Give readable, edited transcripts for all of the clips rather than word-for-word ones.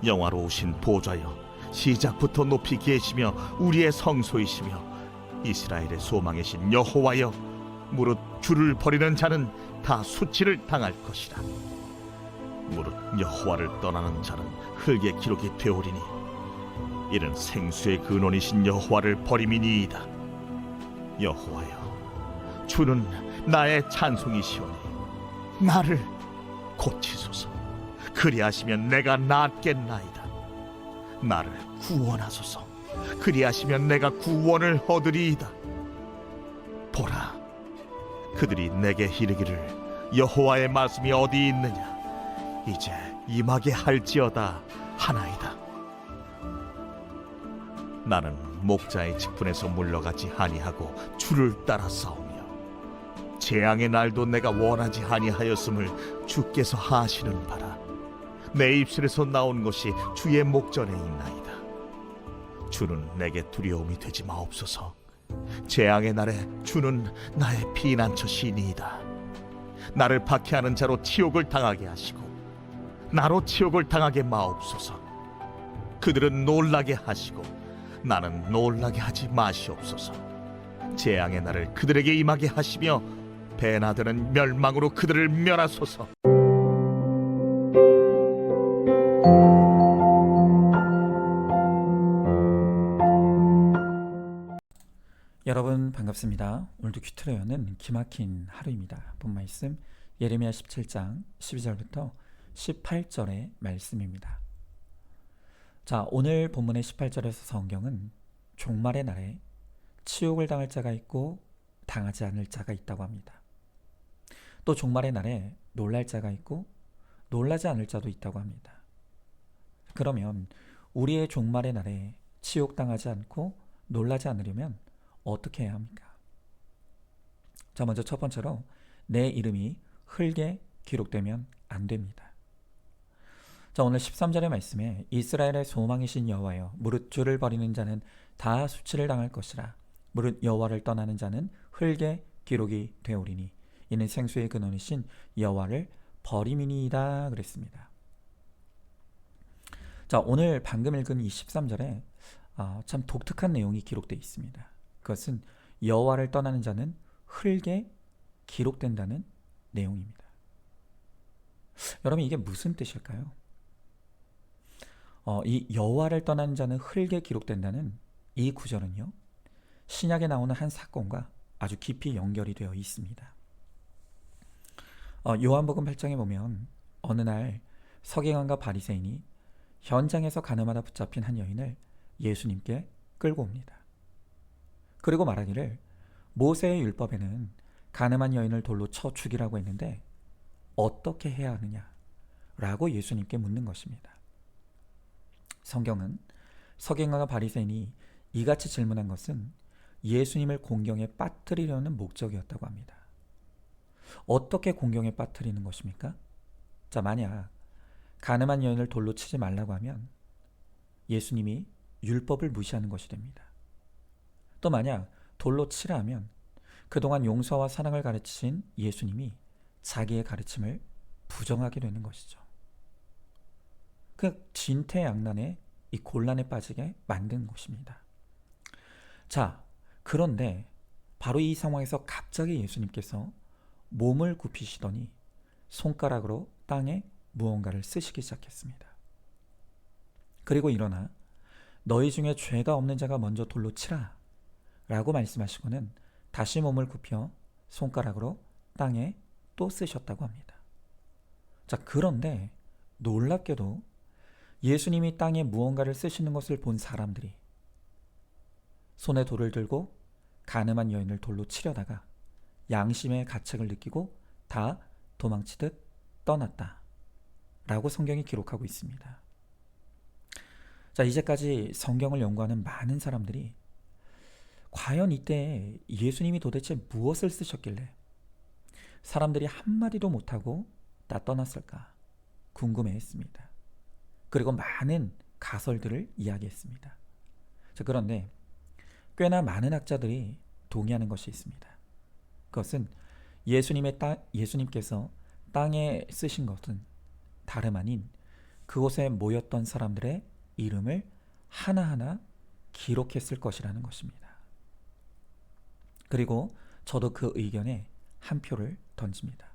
영화로우신 보좌여, 시작부터 높이 계시며 우리의 성소이시며 이스라엘의 소망이신 여호와여, 무릇 주를 버리는 자는 다 수치를 당할 것이라. 무릇 여호와를 떠나는 자는 흙의 기록이 되오리니 이는 생수의 근원이신 여호와를 버림이니이다. 여호와여, 주는 나의 찬송이시오니 나를 고치소서. 그리하시면 내가 낫겠나이다. 나를 구원하소서. 그리하시면 내가 구원을 얻으리이다. 보라, 그들이 내게 이르기를 여호와의 말씀이 어디 있느냐, 이제 임하게 할지어다 하나이다. 나는 목자의 직분에서 물러가지 아니하고 주를 따라 싸우며 재앙의 날도 내가 원하지 아니하였음을 주께서 하시는 바라. 내 입술에서 나온 것이 주의 목전에 있나이다. 주는 내게 두려움이 되지 마옵소서. 재앙의 날에 주는 나의 피난처시니이다. 나를 박해하는 자로 치욕을 당하게 하시고 나로 치욕을 당하게 마옵소서. 그들은 놀라게 하시고 나는 놀라게 하지 마시옵소서. 재앙의 날을 그들에게 임하게 하시며 배나 되는 멸망으로 그들을 멸하소서. 여러분 반갑습니다. 오늘도 큐트로 여는 기막힌 하루입니다. 본 말씀 예레미야 17장 12절부터 18절의 말씀입니다. 자, 오늘 본문의 18절에서 성경은 종말의 날에 치욕을 당할 자가 있고 당하지 않을 자가 있다고 합니다. 또 종말의 날에 놀랄 자가 있고 놀라지 않을 자도 있다고 합니다. 그러면 우리의 종말의 날에 치욕당하지 않고 놀라지 않으려면 어떻게 해야 합니까? 자, 먼저 첫 번째로 내 이름이 흙에 기록되면 안 됩니다. 자, 오늘 13절의 말씀에 이스라엘의 소망이신 여호와여, 무릇 주를 버리는 자는 다 수치를 당할 것이라. 무릇 여호와를 떠나는 자는 흙에 기록이 되오리니 이는 생수의 근원이신 여호와를 버림이니이다 그랬습니다. 자, 오늘 방금 읽은 이 13절에 참 독특한 내용이 기록되어 있습니다. 그것은 여호와를 떠나는 자는 흙에 기록된다는 내용입니다. 여러분, 이게 무슨 뜻일까요? 이 여호와를 떠나는 자는 흙에 기록된다는 이 구절은요, 신약에 나오는 한 사건과 아주 깊이 연결이 되어 있습니다. 요한복음 8장에 보면 어느 날 서기관과 바리새인이 현장에서 가늠하다 붙잡힌 한 여인을 예수님께 끌고 옵니다. 그리고 말하기를 모세의 율법에는 가늠한 여인을 돌로 쳐 죽이라고 했는데 어떻게 해야 하느냐 라고 예수님께 묻는 것입니다. 성경은 서기관과 바리새인이 이같이 질문한 것은 예수님을 공경에 빠뜨리려는 목적이었다고 합니다. 어떻게 공경에 빠뜨리는 것입니까? 자, 만약 가늠한 여인을 돌로 치지 말라고 하면 예수님이 율법을 무시하는 것이 됩니다. 또 만약 돌로 치라 하면 그동안 용서와 사랑을 가르치신 예수님이 자기의 가르침을 부정하게 되는 것이죠. 그 진퇴양난의 이 곤란에 빠지게 만든 것입니다. 자, 그런데 바로 이 상황에서 갑자기 예수님께서 몸을 굽히시더니 손가락으로 땅에 무언가를 쓰시기 시작했습니다. 그리고 일어나 너희 중에 죄가 없는 자가 먼저 돌로 치라 라고 말씀하시고는 다시 몸을 굽혀 손가락으로 땅에 또 쓰셨다고 합니다. 자, 그런데 놀랍게도 예수님이 땅에 무언가를 쓰시는 것을 본 사람들이 손에 돌을 들고 가늠한 여인을 돌로 치려다가 양심의 가책을 느끼고 다 도망치듯 떠났다 라고 성경이 기록하고 있습니다. 자, 이제까지 성경을 연구하는 많은 사람들이 과연 이때 예수님이 도대체 무엇을 쓰셨길래 사람들이 한마디도 못하고 다 떠났을까 궁금해했습니다. 그리고 많은 가설들을 이야기했습니다. 자, 그런데 꽤나 많은 학자들이 동의하는 것이 있습니다. 그것은 예수님께서 땅에 쓰신 것은 다름 아닌 그곳에 모였던 사람들의 이름을 하나하나 기록했을 것이라는 것입니다. 그리고 저도 그 의견에 한 표를 던집니다.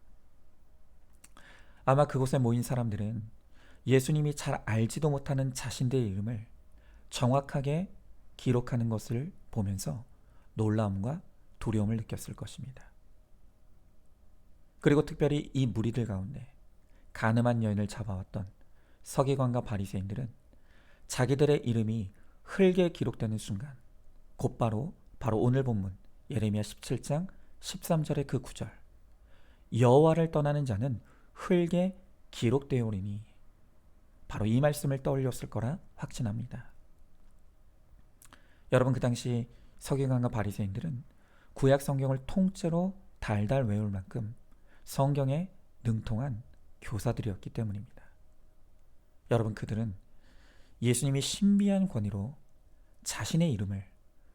아마 그곳에 모인 사람들은 예수님이 잘 알지도 못하는 자신들의 이름을 정확하게 기록하는 것을 보면서 놀라움과 두려움을 느꼈을 것입니다. 그리고 특별히 이 무리들 가운데 간음한 여인을 잡아왔던 서기관과 바리새인들은 자기들의 이름이 흙에 기록되는 순간 곧바로 오늘 본문 예레미야 17장 13절의 그 구절, 여호와를 떠나는 자는 흙에 기록되오리니, 바로 이 말씀을 떠올렸을 거라 확신합니다. 여러분, 그 당시 서기관과 바리새인들은 구약 성경을 통째로 달달 외울 만큼 성경에 능통한 교사들이었기 때문입니다. 여러분, 그들은 예수님이 신비한 권위로 자신의 이름을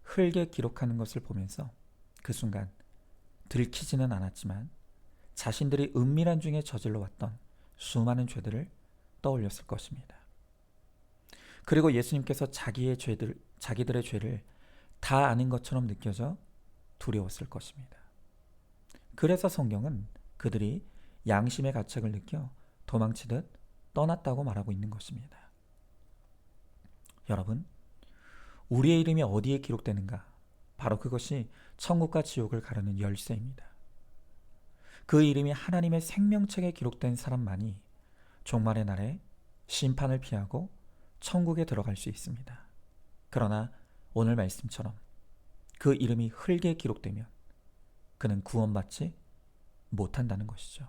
흙에 기록하는 것을 보면서 그 순간 들키지는 않았지만 자신들이 은밀한 중에 저질러 왔던 수많은 죄들을 떠올렸을 것입니다. 그리고 예수님께서 자기들의 죄를 다 아는 것처럼 느껴져 두려웠을 것입니다. 그래서 성경은 그들이 양심의 가책을 느껴 도망치듯 떠났다고 말하고 있는 것입니다. 여러분, 우리의 이름이 어디에 기록되는가? 바로 그것이 천국과 지옥을 가르는 열쇠입니다. 그 이름이 하나님의 생명책에 기록된 사람만이 종말의 날에 심판을 피하고 천국에 들어갈 수 있습니다. 그러나 오늘 말씀처럼 그 이름이 흙에 기록되면 그는 구원받지 못한다는 것이죠.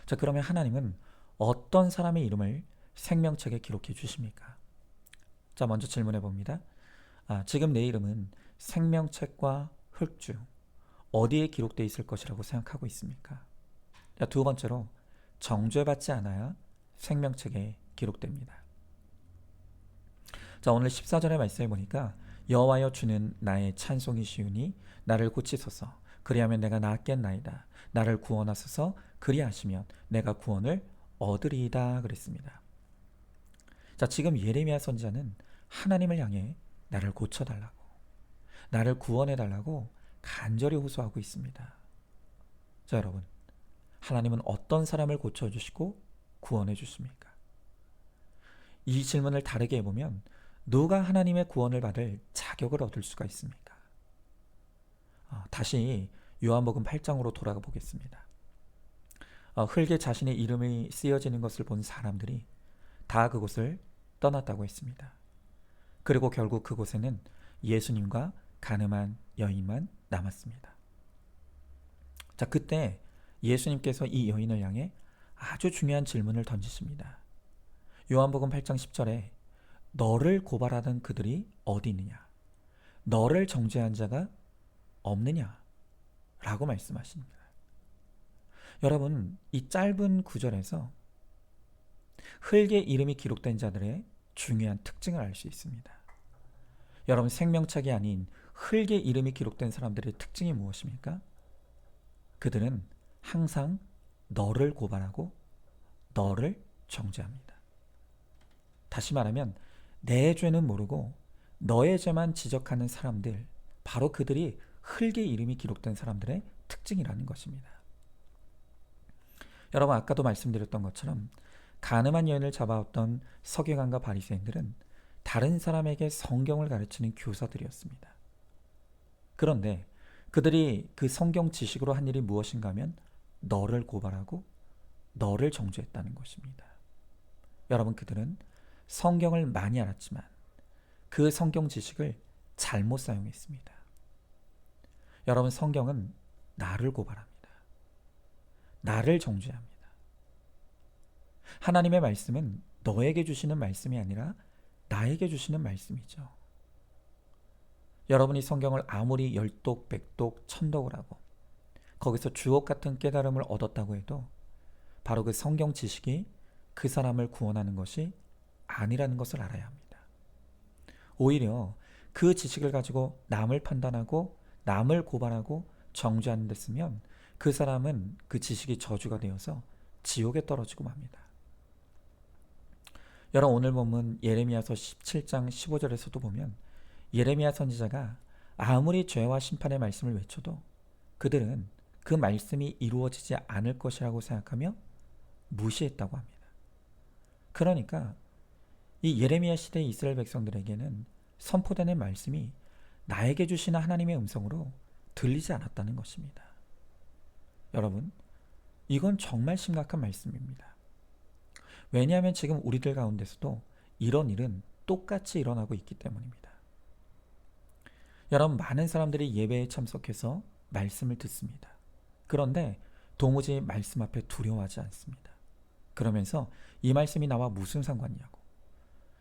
자, 그러면 하나님은 어떤 사람의 이름을 생명책에 기록해 주십니까? 자, 먼저 질문해 봅니다. 지금 내 이름은 생명책과 흙 중 어디에 기록되어 있을 것이라고 생각하고 있습니까? 자, 두 번째로, 정죄받지 않아야 생명책에 기록됩니다. 자, 오늘 14절의 말씀에 보니까 여호와여, 주는 나의 찬송이시오니 나를 고치소서. 그리하면 내가 낫겠나이다. 나를 구원하소서. 그리하시면 내가 구원을 얻으리이다 그랬습니다. 자, 지금 예레미야 선지자는 하나님을 향해 나를 고쳐달라고, 나를 구원해달라고 간절히 호소하고 있습니다. 자, 여러분, 하나님은 어떤 사람을 고쳐주시고 구원해 주십니까? 이 질문을 다르게 해보면 누가 하나님의 구원을 받을 자격을 얻을 수가 있습니까? 다시 요한복음 8장으로 돌아가 보겠습니다. 흙에 자신의 이름이 쓰여지는 것을 본 사람들이 다 그곳을 떠났다고 했습니다. 그리고 결국 그곳에는 예수님과 간음한 여인만 남았습니다. 자, 그때 예수님께서 이 여인을 향해 아주 중요한 질문을 던지십니다. 요한복음 8장 10절에 너를 고발하던 그들이 어디 있느냐? 너를 정죄한 자가 없느냐? 라고 말씀하십니다. 여러분, 이 짧은 구절에서 흙에 이름이 기록된 자들의 중요한 특징을 알 수 있습니다. 여러분, 생명책이 아닌 흙에 이름이 기록된 사람들의 특징이 무엇입니까? 그들은 항상 너를 고발하고 너를 정죄합니다. 다시 말하면 내 죄는 모르고 너의 죄만 지적하는 사람들, 바로 그들이 흙에 이름이 기록된 사람들의 특징이라는 것입니다. 여러분, 아까도 말씀드렸던 것처럼 간음한 여인을 잡아왔던 서기관과 바리새인들은 다른 사람에게 성경을 가르치는 교사들이었습니다. 그런데 그들이 그 성경 지식으로 한 일이 무엇인가 하면 너를 고발하고 너를 정죄했다는 것입니다. 여러분, 그들은 성경을 많이 알았지만 그 성경 지식을 잘못 사용했습니다. 여러분, 성경은 나를 고발합니다. 나를 정죄합니다. 하나님의 말씀은 너에게 주시는 말씀이 아니라 나에게 주시는 말씀이죠. 여러분이 성경을 아무리 열독, 백독, 천독을 하고 거기서 주옥 같은 깨달음을 얻었다고 해도 바로 그 성경 지식이 그 사람을 구원하는 것이 아니라는 것을 알아야 합니다. 오히려 그 지식을 가지고 남을 판단하고 남을 고발하고 정죄하는 데 쓰면 그 사람은 그 지식이 저주가 되어서 지옥에 떨어지고 맙니다. 여러분 오늘 본문 예레미야서 17장 15절에서도 보면 예레미야 선지자가 아무리 죄와 심판의 말씀을 외쳐도 그들은 그 말씀이 이루어지지 않을 것이라고 생각하며 무시했다고 합니다. 그러니까 이 예레미야 시대의 이스라엘 백성들에게는 선포되는 말씀이 나에게 주시는 하나님의 음성으로 들리지 않았다는 것입니다. 여러분, 이건 정말 심각한 말씀입니다. 왜냐하면 지금 우리들 가운데서도 이런 일은 똑같이 일어나고 있기 때문입니다. 여러분, 많은 사람들이 예배에 참석해서 말씀을 듣습니다. 그런데 도무지 말씀 앞에 두려워하지 않습니다. 그러면서 이 말씀이 나와 무슨 상관이냐고,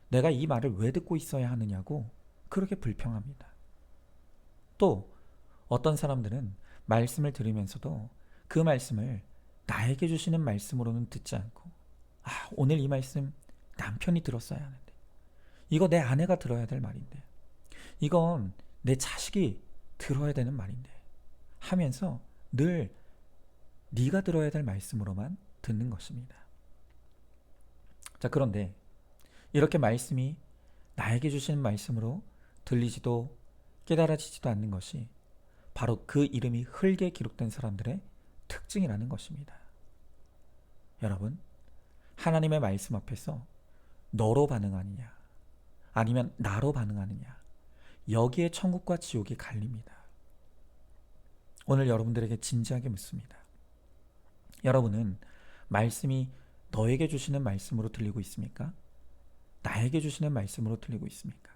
내가 이 말을 왜 듣고 있어야 하느냐고 그렇게 불평합니다. 또 어떤 사람들은 말씀을 들으면서도 그 말씀을 나에게 주시는 말씀으로는 듣지 않고, 오늘 이 말씀 남편이 들었어야 하는데, 이거 내 아내가 들어야 될 말인데, 이건 내 자식이 들어야 되는 말인데 하면서 늘 네가 들어야 될 말씀으로만 듣는 것입니다. 자, 그런데 이렇게 말씀이 나에게 주시는 말씀으로 들리지도 깨달아지지도 않는 것이 바로 그 이름이 흙에 기록된 사람들의 특징이라는 것입니다. 여러분, 하나님의 말씀 앞에서 너로 반응하느냐 아니면 나로 반응하느냐, 여기에 천국과 지옥이 갈립니다. 오늘 여러분들에게 진지하게 묻습니다. 여러분은 말씀이 너에게 주시는 말씀으로 들리고 있습니까? 나에게 주시는 말씀으로 들리고 있습니까?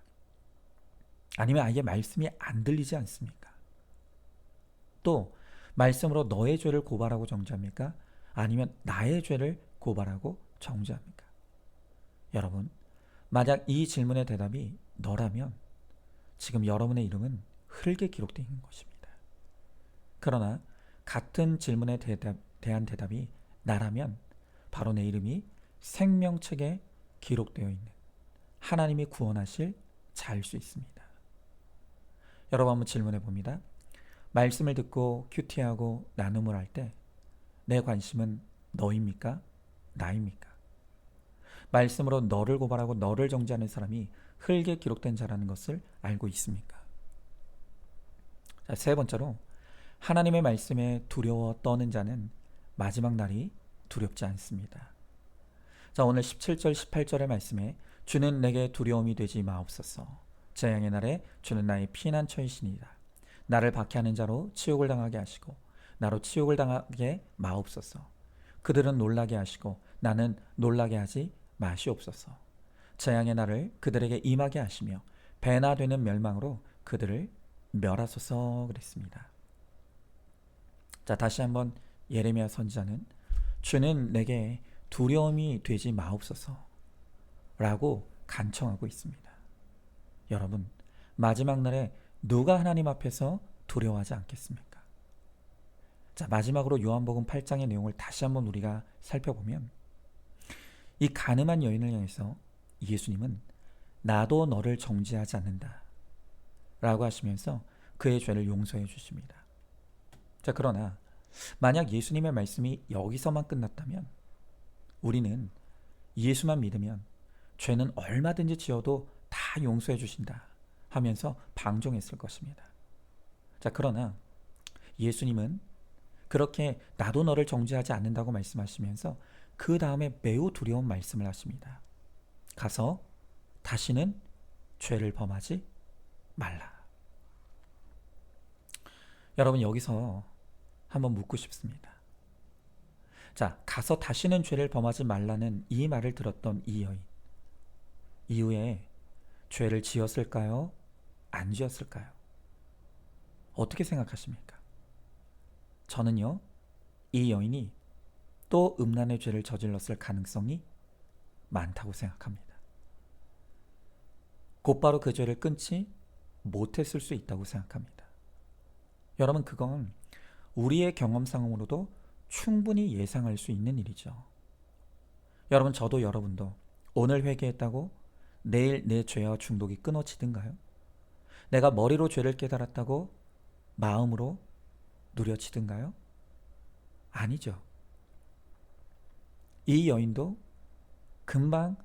아니면 아예 말씀이 안 들리지 않습니까? 또 말씀으로 너의 죄를 고발하고 정죄합니까? 아니면 나의 죄를 고발하고 정죄합니까? 여러분, 만약 이 질문의 대답이 너라면 지금 여러분의 이름은 흙에 기록되어 있는 것입니다. 그러나 같은 질문에 대한 대답이 나라면 바로 내 이름이 생명책에 기록되어 있는 하나님이 구원하실 자일 수 있습니다. 여러분, 한번 질문해 봅니다. 말씀을 듣고 큐티하고 나눔을 할 때 내 관심은 너입니까? 나입니까? 말씀으로 너를 고발하고 너를 정죄하는 사람이 흙에 기록된 자라는 것을 알고 있습니까? 자, 세 번째로, 하나님의 말씀에 두려워 떠는 자는 마지막 날이 두렵지 않습니다. 자, 오늘 17절 18절의 말씀에 주는 내게 두려움이 되지 마옵소서. 재앙의 날에 주는 나의 피난처이시니이다. 나를 박해하는 자로 치욕을 당하게 하시고 나로 치욕을 당하게 마옵소서. 그들은 놀라게 하시고 나는 놀라게 하지 마시옵소서. 재앙의 날을 그들에게 임하게 하시며 배나 되는 멸망으로 그들을 멸하소서 그랬습니다. 자, 다시 한번 예레미야 선지자는 주는 내게 두려움이 되지 마옵소서 라고 간청하고 있습니다. 여러분, 마지막 날에 누가 하나님 앞에서 두려워하지 않겠습니까? 자, 마지막으로 요한복음 8장의 내용을 다시 한번 우리가 살펴보면 이 간음한 여인을 향해서 예수님은 나도 너를 정죄하지 않는다 라고 하시면서 그의 죄를 용서해 주십니다. 자, 그러나 만약 예수님의 말씀이 여기서만 끝났다면 우리는 예수만 믿으면 죄는 얼마든지 지어도 다 용서해 주신다 하면서 방종했을 것입니다. 자, 그러나 예수님은 그렇게 나도 너를 정죄하지 않는다고 말씀하시면서 그 다음에 매우 두려운 말씀을 하십니다. 가서 다시는 죄를 범하지 말라. 여러분, 여기서 한번 묻고 싶습니다. 자, 가서 다시는 죄를 범하지 말라는 이 말을 들었던 이 여인, 이후에 죄를 지었을까요? 안 지었을까요? 어떻게 생각하십니까? 저는요, 이 여인이 또 음란의 죄를 저질렀을 가능성이 많다고 생각합니다. 곧바로 그 죄를 끊지 못했을 수 있다고 생각합니다. 여러분, 그건 우리의 경험상으로도 충분히 예상할 수 있는 일이죠. 여러분, 저도 여러분도 오늘 회개했다고 내일 내 죄와 중독이 끊어지든가요? 내가 머리로 죄를 깨달았다고 마음으로 누려지든가요? 아니죠. 이 여인도 금방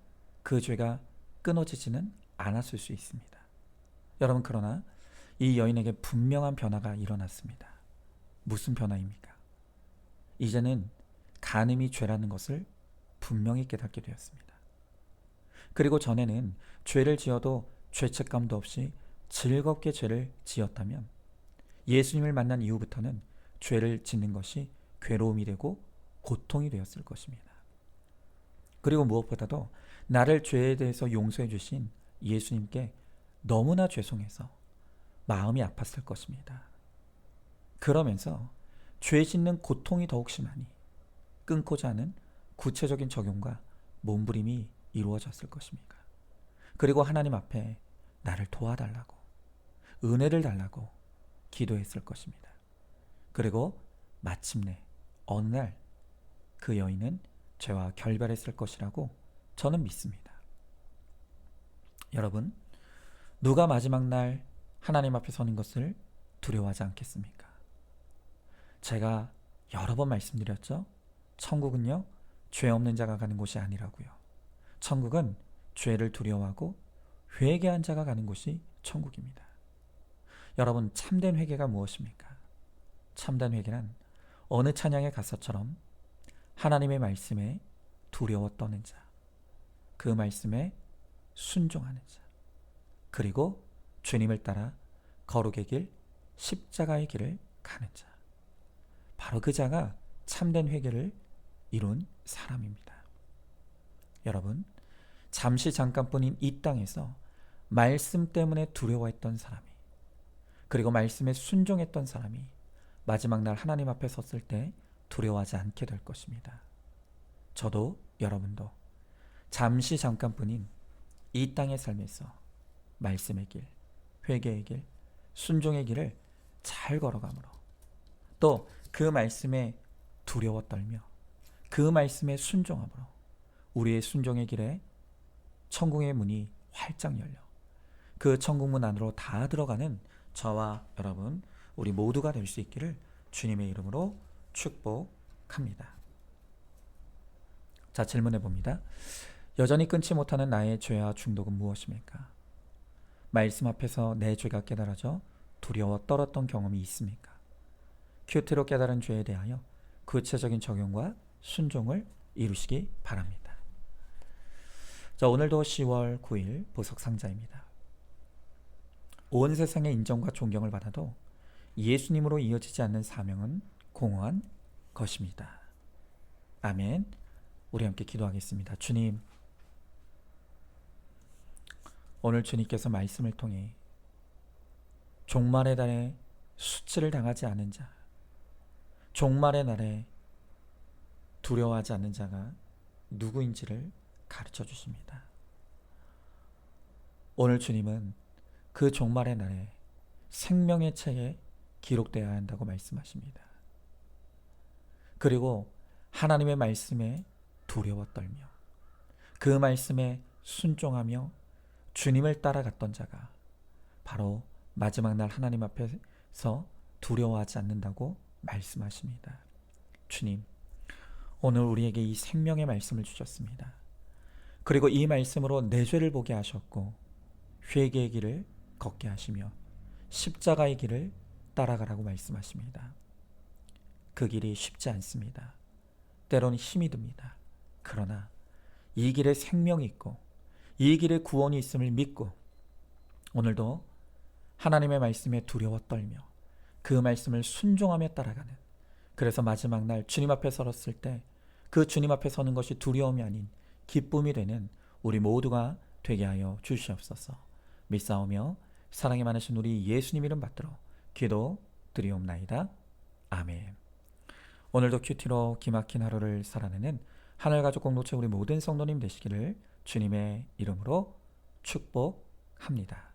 그 죄가 끊어지지는 않았을 수 있습니다. 여러분, 그러나 이 여인에게 분명한 변화가 일어났습니다. 무슨 변화입니까? 이제는 간음이 죄라는 것을 분명히 깨닫게 되었습니다. 그리고 전에는 죄를 지어도 죄책감도 없이 즐겁게 죄를 지었다면 예수님을 만난 이후부터는 죄를 짓는 것이 괴로움이 되고 고통이 되었을 것입니다. 그리고 무엇보다도 나를 죄에 대해서 용서해 주신 예수님께 너무나 죄송해서 마음이 아팠을 것입니다. 그러면서 죄 짓는 고통이 더욱 심하니 끊고자 하는 구체적인 적용과 몸부림이 이루어졌을 것입니다. 그리고 하나님 앞에 나를 도와달라고, 은혜를 달라고 기도했을 것입니다. 그리고 마침내 어느 날 그 여인은 죄와 결별했을 것이라고 저는 믿습니다. 여러분, 누가 마지막 날 하나님 앞에 서는 것을 두려워하지 않겠습니까? 제가 여러 번 말씀드렸죠. 천국은요, 죄 없는 자가 가는 곳이 아니라고요. 천국은 죄를 두려워하고 회개한 자가 가는 곳이 천국입니다. 여러분, 참된 회개가 무엇입니까? 참된 회개란 어느 찬양의 가사처럼 하나님의 말씀에 두려워 떠는 자, 그 말씀에 순종하는 자, 그리고 주님을 따라 거룩의 길, 십자가의 길을 가는 자, 바로 그 자가 참된 회개를 이룬 사람입니다. 여러분, 잠시 잠깐뿐인 이 땅에서 말씀 때문에 두려워했던 사람이, 그리고 말씀에 순종했던 사람이 마지막 날 하나님 앞에 섰을 때 두려워하지 않게 될 것입니다. 저도 여러분도 잠시 잠깐뿐인 이 땅의 삶에서 말씀의 길, 회개의 길, 순종의 길을 잘 걸어가므로, 또 그 말씀에 두려워 떨며 그 말씀에 순종함으로 우리의 순종의 길에 천국의 문이 활짝 열려 그 천국문 안으로 다 들어가는 저와 여러분, 우리 모두가 될 수 있기를 주님의 이름으로 축복합니다. 자, 질문해 봅니다. 여전히 끊지 못하는 나의 죄와 중독은 무엇입니까? 말씀 앞에서 내 죄가 깨달아져 두려워 떨었던 경험이 있습니까? 큐티로 깨달은 죄에 대하여 구체적인 적용과 순종을 이루시기 바랍니다. 자, 오늘도 10월 9일 보석상자입니다. 온 세상의 인정과 존경을 받아도 예수님으로 이어지지 않는 사명은 공허한 것입니다. 아멘. 우리 함께 기도하겠습니다. 주님, 오늘 주님께서 말씀을 통해 종말의 날에 수치를 당하지 않은 자, 종말의 날에 두려워하지 않는 자가 누구인지를 가르쳐 주십니다. 오늘 주님은 그 종말의 날에 생명의 책에 기록되어야 한다고 말씀하십니다. 그리고 하나님의 말씀에 두려워 떨며 그 말씀에 순종하며 주님을 따라갔던 자가 바로 마지막 날 하나님 앞에서 두려워하지 않는다고 말씀하십니다. 주님, 오늘 우리에게 이 생명의 말씀을 주셨습니다. 그리고 이 말씀으로 내 죄를 보게 하셨고 회개의 길을 걷게 하시며 십자가의 길을 따라가라고 말씀하십니다. 그 길이 쉽지 않습니다. 때로는 힘이 듭니다. 그러나 이 길에 생명이 있고 이 길에 구원이 있음을 믿고 오늘도 하나님의 말씀에 두려워 떨며 그 말씀을 순종하며 따라가는, 그래서 마지막 날 주님 앞에 서렀을 때 그 주님 앞에 서는 것이 두려움이 아닌 기쁨이 되는 우리 모두가 되게 하여 주시옵소서. 믿사오며 사랑이 많으신 우리 예수님 이름 받들어 기도 드리옵나이다. 아멘. 오늘도 큐티로 기막힌 하루를 살아내는 하늘가족 공동체 우리 모든 성도님 되시기를 주님의 이름으로 축복합니다.